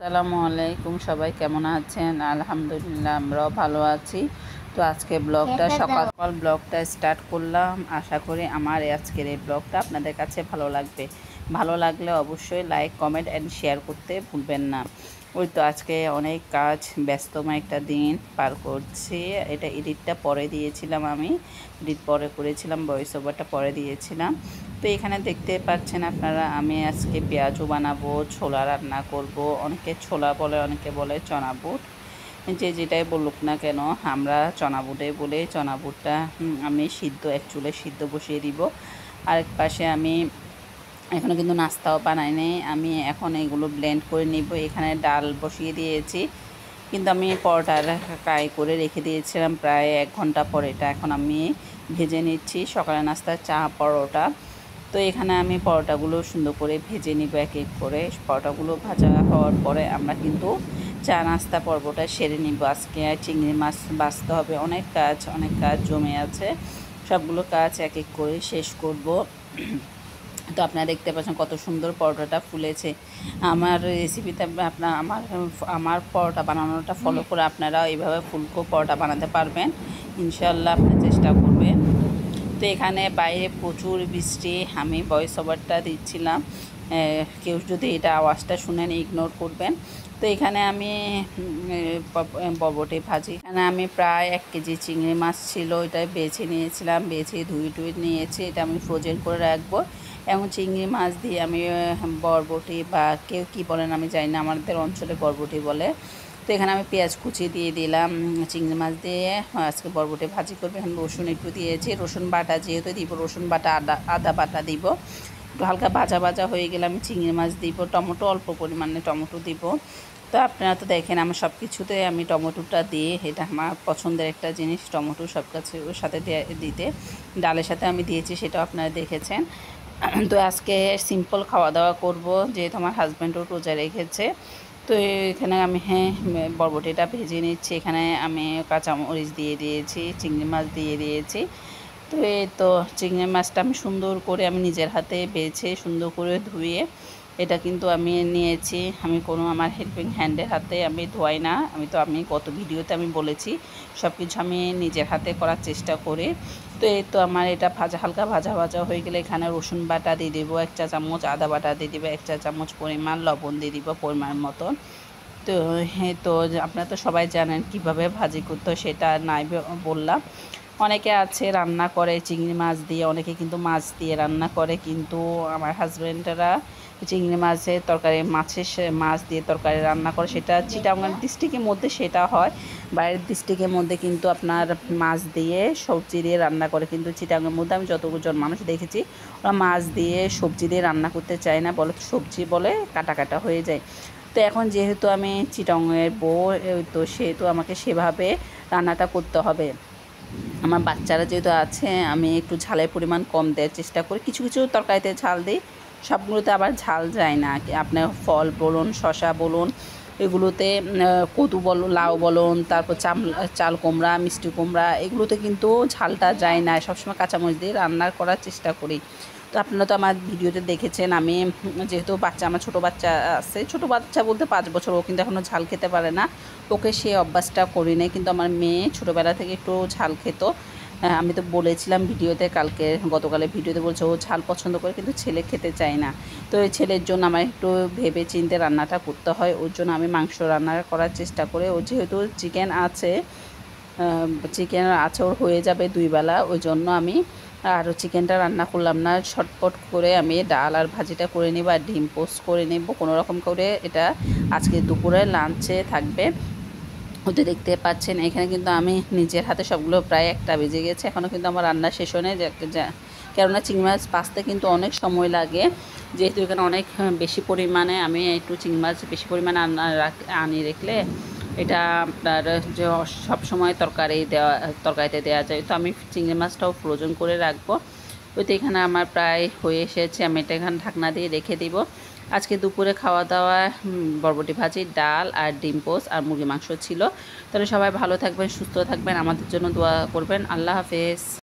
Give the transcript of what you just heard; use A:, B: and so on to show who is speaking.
A: আসসালামু আলাইকুম, সবাই কেমন আছেন? আলহামদুলিল্লাহ, আমরাও ভালো আছি। তো আজকে ব্লগটা সকাল সকাল ব্লগটা স্টার্ট করলাম। আশা করি আমার আজকের এই ব্লগটা আপনাদের কাছে ভালো লাগবে। ভালো লাগলে অবশ্যই লাইক, কমেন্ট অ্যান্ড শেয়ার করতে ভুলবেন না। ওই তো আজকে অনেক কাজ, ব্যস্তময় একটা দিন পার করছি। এটা এডিটটা পরে দিয়েছিলাম, আমি এডিট পরে করেছিলাম, ভয়েস ওভারটা পরে দিয়েছিলাম। তো এখানে দেখতে পাচ্ছেন আপনারা, আমি আজকে পেঁয়াজু বানাবো, ছোলা রান্না করব। অনেকে ছোলা বলে, অনেকে বলে চনা বুট, যে যেটাই বলুক না কেন, আমরা চনা বুটে বলে চনা বুটটা আমি এক চুলে সিদ্ধ বসিয়ে দিব। আরেক পাশে আমি এখনও কিন্তু নাস্তাও বানাই নাই, আমি এখন এগুলো ব্লেন্ড করে নিব। এখানে ডাল বসিয়ে দিয়েছি, কিন্তু আমি পরোটার ফ্রাই করে রেখে দিয়েছিলাম প্রায় 1 ঘন্টা পরে। এটা এখন আমি ভেজে নিচ্ছি, সকালে নাস্তার চা পরোটা। তো এখানে আমি পরোটাগুলো সুন্দর করে ভেজে নিব এক এক করে। পরোটাগুলো ভাজা হওয়ার পরে আমরা কিন্তু চা নাস্তা পর্বটা সেরে নিব। আজকে চিংড়ি মাছ বাছতে হবে, অনেক কাজ জমে আছে। সবগুলো কাজ এক এক করে শেষ করব। তো আপনারা দেখতে পাচ্ছেন কত সুন্দর পরোটাটা ফুলেছে। আমার রেসিপিতে আমার পরোটা বানানোটা ফলো করে আপনারা এইভাবে ফুলকো পরোটা বানাতে পারবেন ইনশাল্লাহ। আপনার চেষ্টা করবেন। তো এখানে বাইরে প্রচুর বৃষ্টি, আমি ভয়েস ওভারটা দিচ্ছিলাম, কেউ যদি এটা আওয়াজটা শুনেন ইগনোর করবেন। তো এখানে আমি বরবটি ভাজি, এখানে আমি প্রায় 1 কেজি চিংড়ি মাছ ছিল, এটা বেছে নিয়েছিলাম, বেছে ধুয়ে নিয়েছি। এটা আমি ফ্রোজেন করে রাখবো। এবং চিংড়ি মাছ দিয়ে আমি বরবটি, বা কেউ কী বলেন আমি জানি না, আমাদের অঞ্চলে বরবটি বলে। তো এখানে আমি পেঁয়াজ কুচি দিয়ে দিলাম, চিংড়ি মাছ দিয়ে আজকে বরবটি ভাজি করবে। এখানে রসুন একটু দিয়েছি, রসুন বাটা যেহেতু দিব, রসুন বাটা আদা বাটা দিব। একটু হালকা ভাজা হয়ে গেলে আমি চিংড়ি মাছ দিব, টমেটো অল্প পরিমাণে টমেটো দিব। তো আপনারা তো দেখেন আমার সব কিছুতে আমি টমেটোটা দিয়ে, এটা আমার পছন্দের একটা জিনিস, টমেটো সব কিছুর সাথে দিতে। ডালের সাথে আমি দিয়েছি, সেটাও আপনারা দেখেছেন। তো আজকে সিম্পল খাওয়া দাওয়া করব, যেহেতু আমার হাজব্যান্ডও রোজা রেখেছে। তো এখানে আমি বরবটিটা ভেজে নিচ্ছি। এখানে আমি কাঁচামরিচ দিয়ে দিয়েছি, চিংড়ি মাছ দিয়ে দিয়েছি। তো এই তো চিংড়ি মাছটা আমি সুন্দর করে আমি নিজের হাতে বেছে সুন্দর করে ধুয়ে এটা কিন্তু আমি নিয়েছি। আমি কোনো আমার হেল্পিং হ্যান্ডের হাতে আমি ধোয়াই না। আমি গত ভিডিওতে আমি বলেছি সব কিছু আমি নিজের হাতে করার চেষ্টা করি। তো এই তো আমার এটা হালকা ভাজা হয়ে গেলে এখানে রসুন বাটা দিয়ে দেবো 1 চা চামচ, আদা বাটা দিয়ে দেবো 1 চা চামচ পরিমাণ, লবণ দিয়ে দিব পরিমাণ মতন। তো তো আপনারা তো সবাই জানেন কিভাবে ভাজি করতে হয়, সেটা নাই বললাম। অনেকে আছে রান্না করে চিংড়ি মাছ দিয়ে, অনেকে কিন্তু মাছ দিয়ে রান্না করে, কিন্তু আমার হাজব্যান্ডরা চিংড়ি মাছের তরকারি, মাছ দিয়ে তরকারি রান্না করে, সেটা চিটাগাং ডিস্ট্রিক্টের মধ্যে সেটা হয়। বাইরের ডিস্ট্রিক্টের মধ্যে কিন্তু আপনার মাছ দিয়ে সবজি দিয়ে রান্না করে, কিন্তু চিটাগাংয়ের মধ্যে আমি যতজন মানুষ দেখেছি ওরা মাছ দিয়ে সবজি দিয়ে রান্না করতে চায় না, বলে সবজি বলে কাটা হয়ে যায়। তো এখন যেহেতু আমি চিটাগাংয়ের বউ, তো সেহেতু আমাকে সেভাবে রান্নাটা করতে হবে। আমার বাচ্চারা যেহেতু আছে, আমি একটু ঝালের পরিমাণ কম দেওয়ার চেষ্টা করি। কিছু তরকারিতে ঝাল দিই, সবগুলোতে আবার ঝাল যায় না। আপনার ফল বলুন, শশা বলুন, এগুলোতে কদু বলুন, লাউ বলুন, তারপর চাল কুমড়া, মিষ্টি কুমড়া, এগুলোতে কিন্তু ঝালটা যায় না। সবসময় কাঁচামরিচ দিয়ে রান্না করার চেষ্টা করি। তো আপনারা তো আমার ভিডিওতে দেখেছেন, আমি যেহেতু আমার ছোটো বাচ্চা আছে, ছোটো বাচ্চা বলতে 5 বছর, ও কিন্তু এখনও ঝাল খেতে পারে না। ওকে সে অভ্যাসটা করি নাই, কিন্তু আমার মেয়ে ছোটোবেলা থেকে একটু ঝাল খেত। আমি তো বলেছিলাম ভিডিওতে, গতকালের ভিডিওতে বলছে ও ঝাল পছন্দ করে, কিন্তু ছেলে খেতে চায় না। তো এই ছেলের জন্য আমার একটু ভেবে চিন্তে রান্নাটা করতে হয়, ওর জন্য আমি মাংস রান্না করার চেষ্টা করি। ও যেহেতু চিকেন আছে ওর হয়ে যাবে 2 বেলা, ওই জন্য আমি আর চিকেনটা রান্না করলাম না, ছটপট করে আমি ডাল আর ভাজিটা করে নেব আর ডিম পোস্ট করে নেব কোনো রকম করে। এটা আজকে দুপুরে লাঞ্চে থাকবে। ওতে দেখতে পাচ্ছেন এখানে কিন্তু আমি নিজের হাতে সবগুলো প্রায় 1টা বেজে গেছে, এখনও কিন্তু আমার রান্না শেষ হয় নাই। কেননা চিংড়ি মাছ ভাজতে কিন্তু অনেক সময় লাগে, যেহেতু এখানে অনেক বেশি পরিমাণে আমি একটু চিংড়ি মাছ বেশি পরিমাণে আনি রাখলে এটা আপনার যে সবসময় তরকারিতে দেওয়া যায়। তো আমি চিংড়ি মাছটাও ফ্রোজেন করে রাখবো। ওইতে এখানে আমার প্রায় হয়ে এসেছে, আমি এটা এখানে ঢাকনা দিয়ে রেখে দিব। আজকে দুপুরে খাওয়া দাওয়া বরবটি ভাজি, ডাল আর ডিম পোস্ট আর মুরগি মাংস ছিল। তাহলে সবাই ভালো থাকবেন, সুস্থ থাকবেন, আমাদের জন্য দোয়া করবেন। আল্লাহ হাফেজ।